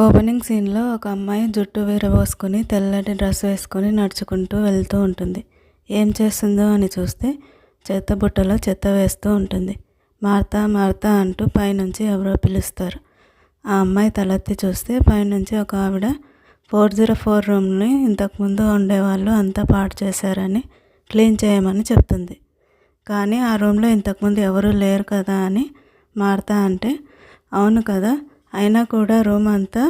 Opening సీన్లో ఒక అమ్మాయి జుట్టు విరబోసుకుని తెల్లటి డ్రెస్ వేసుకుని నడుచుకుంటూ వెళ్తూ ఉంటుంది. ఏం చేస్తుందో అని చూస్తే చెత్త బుట్టలో చెత్త వేస్తూ ఉంటుంది. మార్తా మార్తా అంటూ పైనుంచి ఎవరో పిలుస్తారు. ఆ అమ్మాయి తలెత్తి చూస్తే పైనుంచి ఒక ఆవిడ 404 రూమ్ని ఇంతకుముందు ఉండేవాళ్ళు అంతా పాడు చేశారని క్లీన్ చేయమని చెప్తుంది. కానీ ఆ రూమ్లో ఇంతకుముందు ఎవరూ లేరు కదా అని మార్తా అంటే, అవును కదా, అయినా కూడా రూమ్ అంతా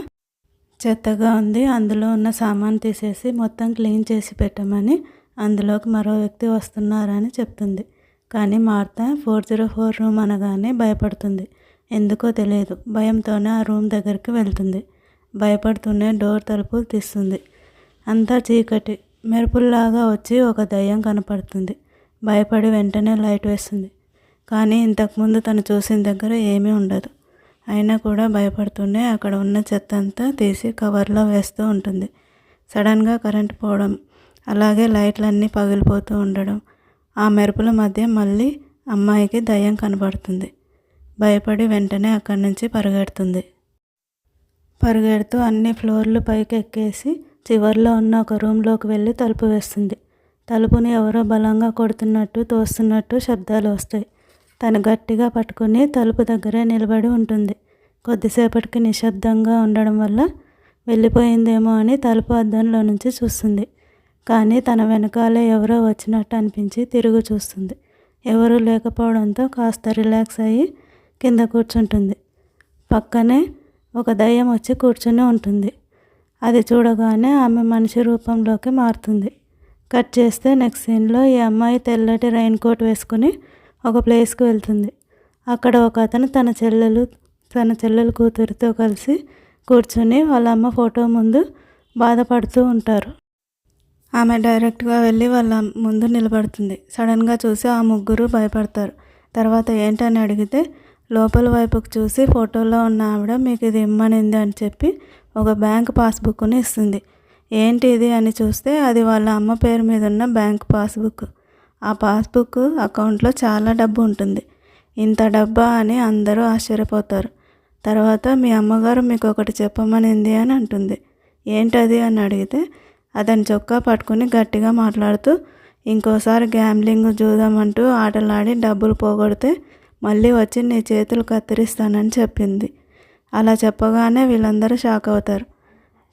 చెత్తగా ఉంది, అందులో ఉన్న సామాన్ తీసేసి మొత్తం క్లీన్ చేసి పెట్టమని అందులోకి మరో వ్యక్తి వస్తున్నారని చెప్తుంది. కానీ మార్తా 404 రూమ్ అనగానే భయపడుతుంది. ఎందుకో తెలియదు, భయంతోనే ఆ రూమ్ దగ్గరికి వెళ్తుంది. భయపడుతూనే డోర్ తలుపులు తీస్తుంది. అంతా చీకటి. మెరుపుల్లాగా వచ్చి ఒక దయ్యం కనపడుతుంది. భయపడి వెంటనే లైట్ వేస్తుంది. కానీ ఇంతకుముందు తను చూసిన దగ్గర ఏమీ ఉండదు. అయినా కూడా భయపడుతూనే అక్కడ ఉన్న చెత్త అంతా తీసి కవర్లో వేస్తూ ఉంటుంది. సడన్గా కరెంటు పోవడం, అలాగే లైట్లన్నీ పగిలిపోతూ ఉండడం, ఆ మెరుపుల మధ్య మళ్ళీ అమ్మాయికి దయ్యం కనబడుతుంది. భయపడి వెంటనే అక్కడి నుంచి పరిగెడుతుంది. పరిగెడుతూ అన్ని ఫ్లోర్లు పైకి ఎక్కేసి చివర్లో ఉన్న ఒక రూమ్లోకి వెళ్ళి తలుపు వేస్తుంది. తలుపుని ఎవరో బలంగా కొడుతున్నట్టు తోస్తున్నట్టు శబ్దాలు వస్తాయి. తను గట్టిగా పట్టుకుని తలుపు దగ్గరే నిలబడి ఉంటుంది. కొద్దిసేపటికి నిశ్శబ్దంగా ఉండడం వల్ల వెళ్ళిపోయిందేమో అని తలుపు అద్దంలో నుంచి చూస్తుంది. కానీ తన వెనకాలే ఎవరో వచ్చినట్టు అనిపించి తిరిగి చూస్తుంది. ఎవరూ లేకపోవడంతో కాస్త రిలాక్స్ అయ్యి కింద కూర్చుంటుంది. పక్కనే ఒక దయ్యం వచ్చి కూర్చుని ఉంటుంది. అది చూడగానే ఆమె మనిషి రూపంలోకి మారుతుంది. కట్ చేస్తే నెక్స్ట్ సీన్లో ఈ అమ్మాయి తెల్లటి రైన్ కోట్ వేసుకుని ఒక ప్లేస్కి వెళ్తుంది. అక్కడ ఒక అతను తన చెల్లెలు కూతురితో కలిసి కూర్చొని వాళ్ళ అమ్మ ఫోటో ముందు బాధపడుతూ ఉంటారు. ఆమె డైరెక్ట్గా వెళ్ళి వాళ్ళ ముందు నిలబడుతుంది. సడన్గా చూసి ఆ ముగ్గురు భయపడతారు. తర్వాత ఏంటని అడిగితే లోపల వైపుకు చూసి ఫోటోలో ఉన్న ఆవిడ మీకు ఇది ఇమ్మనింది అని చెప్పి ఒక బ్యాంక్ పాస్బుక్ని ఇస్తుంది. ఏంటి ఇది అని చూస్తే అది వాళ్ళ అమ్మ పేరు మీద ఉన్న బ్యాంక్ పాస్బుక్. ఆ పాస్బుక్ అకౌంట్లో చాలా డబ్బు ఉంటుంది. ఇంత డబ్బా అని అందరూ ఆశ్చర్యపోతారు. తర్వాత మీ అమ్మగారు మీకు ఒకటి చెప్పమనింది అని అంటుంది. ఏంటది అని అడిగితే అతని చొక్కా పట్టుకుని గట్టిగా మాట్లాడుతూ ఇంకోసారి గ్యాంబ్లింగ్ చూద్దామంటూ ఆటలాడి డబ్బులు పోగొడితే మళ్ళీ వచ్చి నీ చేతులు కత్తిరిస్తానని చెప్పింది. అలా చెప్పగానే వీళ్ళందరూ షాక్ అవుతారు.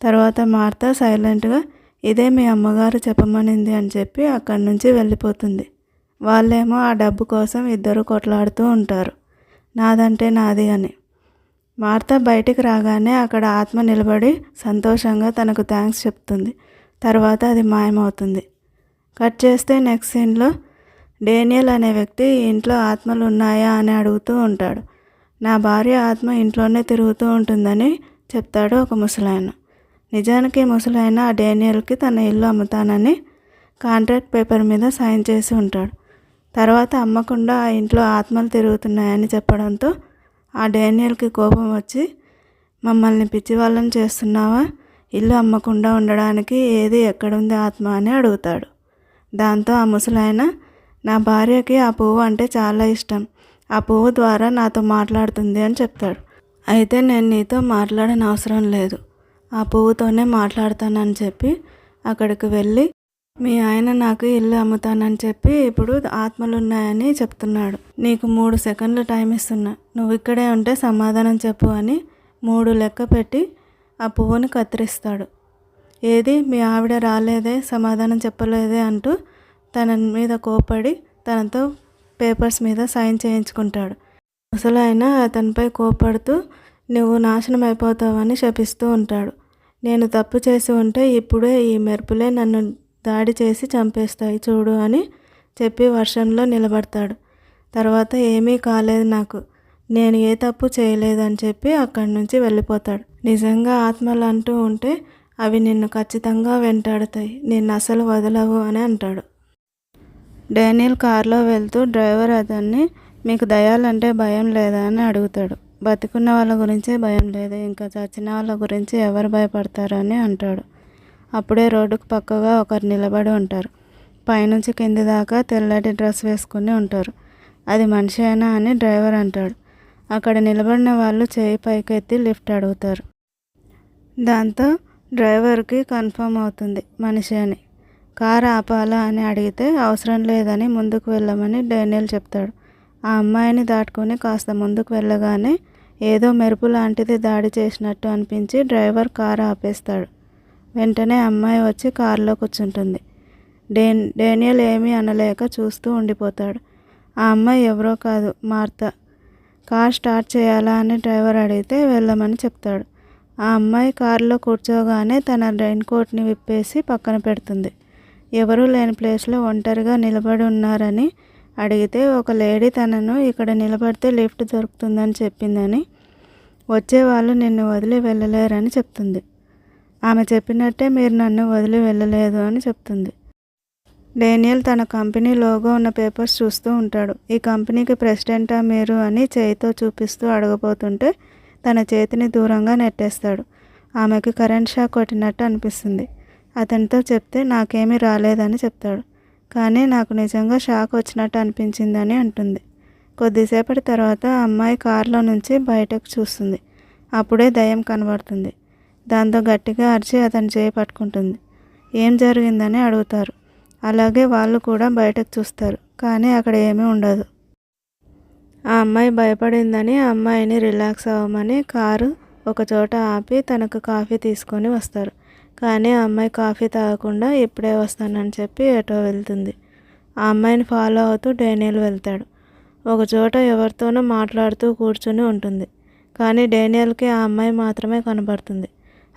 తర్వాత మార్తా సైలెంట్గా ఇదే మీ అమ్మగారు చెప్పమనింది అని చెప్పి అక్కడి నుంచి వెళ్ళిపోతుంది. వాళ్ళేమో ఆ డబ్బు కోసం ఇద్దరు కొట్లాడుతూ ఉంటారు, నాదంటే నాది అని. మార్తా బయటికి రాగానే అక్కడ ఆత్మ నిలబడి సంతోషంగా తనకు థ్యాంక్స్ చెప్తుంది. తర్వాత అది మాయమవుతుంది. కట్ చేస్తే నెక్స్ట్ సీన్లో డేనియల్ అనే వ్యక్తి ఇంట్లో ఆత్మలు ఉన్నాయా అని అడుగుతూ ఉంటాడు. నా భార్య ఆత్మ ఇంట్లోనే తిరుగుతూ ఉంటుందని చెప్తాడు ఒక ముసలాయన. నిజానికి ముసలాయన ఆ డేనియల్కి తన ఇల్లు అమ్ముతానని కాంట్రాక్ట్ పేపర్ మీద సైన్ చేసి ఉంటాడు. తర్వాత అమ్మకుండా ఆ ఇంట్లో ఆత్మలు తిరుగుతున్నాయని చెప్పడంతో ఆ డేనియల్కి కోపం వచ్చి మమ్మల్ని పిచ్చివాళ్ళని చేస్తున్నావా, ఇల్లు అమ్మకుండా ఉండడానికి ఏది ఎక్కడుంది ఆత్మ అని అడుగుతాడు. దాంతో ఆ ముసలాయన నా భార్యకి ఆ పువ్వు అంటే చాలా ఇష్టం, ఆ పువ్వు ద్వారా నాతో మాట్లాడుతుంది అని చెప్తాడు. అయితే నేను నీతో మాట్లాడని అవసరం లేదు, ఆ పువ్వుతోనే మాట్లాడతానని చెప్పి అక్కడికి వెళ్ళి మీ ఆయన నాకు ఇల్లు అమ్ముతానని చెప్పి ఇప్పుడు ఆత్మలు ఉన్నాయని చెప్తున్నాడు. నీకు 3 సెకండ్లు టైం ఇస్తున్నా, నువ్వు ఇక్కడే ఉంటే సమాధానం చెప్పు అని 3 లెక్క పెట్టి ఆ పువ్వుని కత్తిరిస్తాడు. ఏది మీ ఆవిడ రాలేదే, సమాధానం చెప్పలేదే అంటూ తన మీద కోపడి తనతో పేపర్స్ మీద సైన్ చేయించుకుంటాడు. ముసలాయన అతనిపై కోపడుతూ నువ్వు నాశనం అయిపోతావని శపిస్తూ ఉంటాడు. నేను తప్పు చేసి ఉంటే ఇప్పుడే ఈ మెరుపులే నన్ను దాడి చేసి చంపేస్తాయి చూడు అని చెప్పి వర్షంలో నిలబడతాడు. తర్వాత ఏమీ కాలేదు నాకు, నేను ఏ తప్పు చేయలేదని చెప్పి అక్కడి నుంచి వెళ్ళిపోతాడు. నిజంగా ఆత్మలు అంటూ ఉంటే అవి నిన్ను ఖచ్చితంగా వెంటాడుతాయి, నిన్ను అసలు వదలవు అని అంటాడు. డానియల్ కారులో వెళ్తూ డ్రైవర్ అతన్ని మీకు దయ్యాలంటే భయం లేదా అని అడుగుతాడు. బతికున్న వాళ్ళ గురించే భయం లేదు, ఇంకా చచ్చిన వాళ్ళ గురించి ఎవరు భయపడతారు అని అంటాడు. అప్పుడే రోడ్డుకు పక్కగా ఒకరు నిలబడి ఉంటారు. పైనుంచి కింది దాకా తెల్లటి డ్రెస్ వేసుకుని ఉంటారు. అది మనిషి అయినా అని డ్రైవర్ అంటాడు. అక్కడ నిలబడిన వాళ్ళు చేయి పైకెత్తి లిఫ్ట్ అడుగుతారు. దాంతో డ్రైవర్కి కన్ఫర్మ్ అవుతుంది మనిషి అని. కారు ఆపాలా అని అడిగితే అవసరం లేదని ముందుకు వెళ్ళమని డానియల్ చెప్తాడు. ఆ అమ్మాయిని దాటుకొని కాస్త ముందుకు వెళ్ళగానే ఏదో మెరుపు లాంటిది దాడి చేసినట్టు అనిపించి డ్రైవర్ కారు ఆపేస్తాడు. వెంటనే అమ్మాయి వచ్చి కారులో కూర్చుంటుంది. డానియల్ ఏమీ అనలేక చూస్తూ ఉండిపోతాడు. ఆ అమ్మాయి ఎవరో కాదు, మార్తా. కార్ స్టార్ట్ చేయాలా అని డ్రైవర్ అడిగితే వెళ్ళమని చెప్తాడు. ఆ అమ్మాయి కారులో కూర్చోగానే తన రెయిన్ కోట్ని విప్పేసి పక్కన పెడుతుంది. ఎవరూ లేని ప్లేస్లో ఒంటరిగా నిలబడి ఉన్నారని అడిగితే ఒక లేడీ తనను ఇక్కడ నిలబడితే లిఫ్ట్ దొరుకుతుందని చెప్పిందని, వచ్చేవాళ్ళు నిన్ను వదిలి వెళ్ళలేరని చెప్తుంది. ఆమె చెప్పినట్టే మీరు నన్ను వదిలి వెళ్ళలేదు అని చెప్తుంది. డానియల్ తన కంపెనీ లోగో ఉన్న పేపర్స్ చూస్తూ ఉంటాడు. ఈ కంపెనీకి ప్రెసిడెంటా మీరు అని చేయితో చూపిస్తూ అడగబోతుంటే తన చేతిని దూరంగా నెట్టేస్తాడు. ఆమెకి కరెంట్ షాక్ కొట్టినట్టు అనిపిస్తుంది. అతనితో చెప్తే నాకేమీ రాలేదని చెప్తాడు. కానీ నాకు నిజంగా షాక్ వచ్చినట్టు అనిపించిందని అంటుంది. కొద్దిసేపటి తర్వాత అమ్మాయి కారులో నుంచి బయటకు చూస్తుంది. అప్పుడే దయ్యం కనబడుతుంది. దాంతో గట్టిగా అరిచి అతని చేయి పట్టుకుంటుంది. ఏం జరిగిందని అడుగుతారు. అలాగే వాళ్ళు కూడా బయటకు చూస్తారు. కానీ అక్కడ ఏమీ ఉండదు. ఆ అమ్మాయి భయపడిందని ఆ అమ్మాయిని రిలాక్స్ అవ్వమని కారు ఒక చోట ఆపి తనకు కాఫీ తీసుకొని వస్తారు. కానీ ఆ అమ్మాయి కాఫీ తాగకుండా ఇప్పుడే వస్తానని చెప్పి ఎటో వెళ్తుంది. ఆ అమ్మాయిని ఫాలో అవుతూ డానియల్ వెళ్తాడు. ఒక చోట ఎవరితోనో మాట్లాడుతూ కూర్చుని ఉంటుంది. కానీ డానియల్కి ఆ అమ్మాయి మాత్రమే కనబడుతుంది.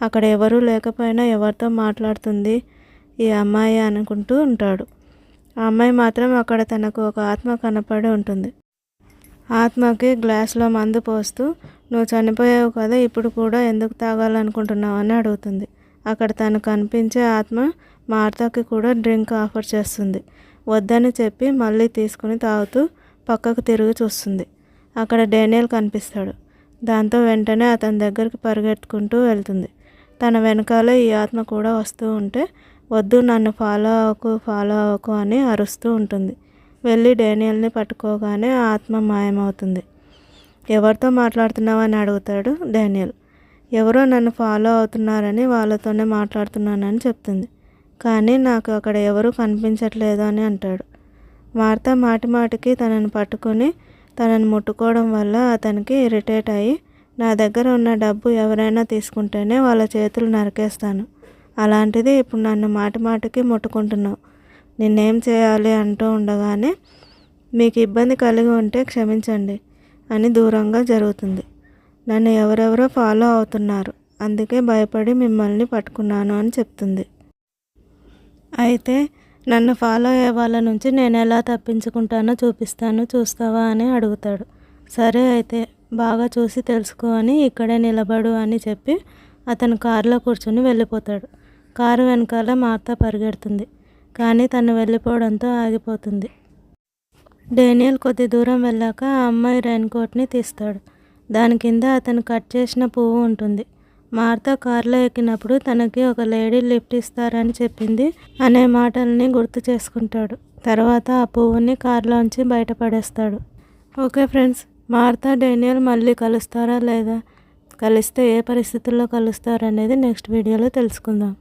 అక్కడ ఎవరూ లేకపోయినా ఎవరితో మాట్లాడుతుంది ఈ అమ్మాయి అనుకుంటూ ఉంటాడు. ఆ అమ్మాయి మాత్రం అక్కడ తనకు ఒక ఆత్మ కనపడి ఉంటుంది. ఆత్మకి గ్లాసులో మందు పోస్తూ నువ్వు చనిపోయావు కదా, ఇప్పుడు కూడా ఎందుకు తాగాలనుకుంటున్నావు అని అడుగుతుంది. అక్కడ తను కనిపించే ఆత్మ మార్తాకి కూడా డ్రింక్ ఆఫర్ చేస్తుంది. వద్దని చెప్పి మళ్ళీ తీసుకుని తాగుతూ పక్కకు తిరిగి చూస్తుంది. అక్కడ డానియల్ కనిపిస్తాడు. దాంతో వెంటనే అతని దగ్గరికి పరిగెత్తుకుంటూ వెళ్తుంది. తన వెనకాల ఈ ఆత్మ కూడా వస్తూ ఉంటే వద్దు నన్ను ఫాలో అవ్వకు అని అరుస్తూ ఉంటుంది. వెళ్ళి డానియల్ని పట్టుకోగానే ఆ ఆత్మ మాయమవుతుంది. ఎవరితో మాట్లాడుతున్నావు అని అడుగుతాడు డానియల్. ఎవరో నన్ను ఫాలో అవుతున్నారని వాళ్ళతోనే మాట్లాడుతున్నానని చెప్తుంది. కానీ నాకు అక్కడ ఎవరూ కనిపించట్లేదు అని అంటాడు. మార్తా మాటిమాటికి తనని పట్టుకొని తనని ముట్టుకోవడం వల్ల అతనికి ఇరిటేట్ అయ్యి నా దగ్గర ఉన్న డబ్బు ఎవరైనా తీసుకుంటేనే వాళ్ళ చేతులు నరికేస్తాను. అలాంటిది ఇప్పుడు నన్ను మాటిమాటికి ముట్టుకుంటున్నావు, నిన్నేం చేయాలి అంటూ ఉండగానే మీకు ఇబ్బంది కలిగి ఉంటే క్షమించండి అని దూరంగా జరుగుతుంది. నన్ను ఎవరెవరో ఫాలో అవుతున్నారు, అందుకే భయపడి మిమ్మల్ని పట్టుకున్నాను అని చెప్తుంది. అయితే నన్ను ఫాలో అయ్యే వాళ్ళ నుంచి నేను ఎలా తప్పించుకుంటానో చూపిస్తాను, చూస్తావా అని అడుగుతాడు. సరే అయితే బాగా చూసి తెలుసుకో అని ఇక్కడే నిలబడు అని చెప్పి అతను కారులో కూర్చొని వెళ్ళిపోతాడు. కారు వెనకాల మార్తా పరిగెడుతుంది. కానీ తను వెళ్ళిపోవడంతో ఆగిపోతుంది. డానియల్ కొద్ది దూరం వెళ్ళాక ఆ అమ్మాయి రెయిన్ కోట్ని తీస్తాడు. దాని కింద అతను కట్ చేసిన పువ్వు ఉంటుంది. మార్తా కారులో ఎక్కినప్పుడు తనకి ఒక లేడీ లిఫ్ట్ ఇస్తారని చెప్పింది అనే మాటల్ని గుర్తు చేసుకుంటాడు. తర్వాత ఆ పువ్వుని కారులోంచి బయటపడేస్తాడు. ఓకే ఫ్రెండ్స్, మార్తా డానియల్ మళ్ళీ కలుస్తారా లేదా, కలిస్తే ఏ పరిస్థితుల్లో కలుస్తారనేది నెక్స్ట్ వీడియోలో తెలుసుకుందాం.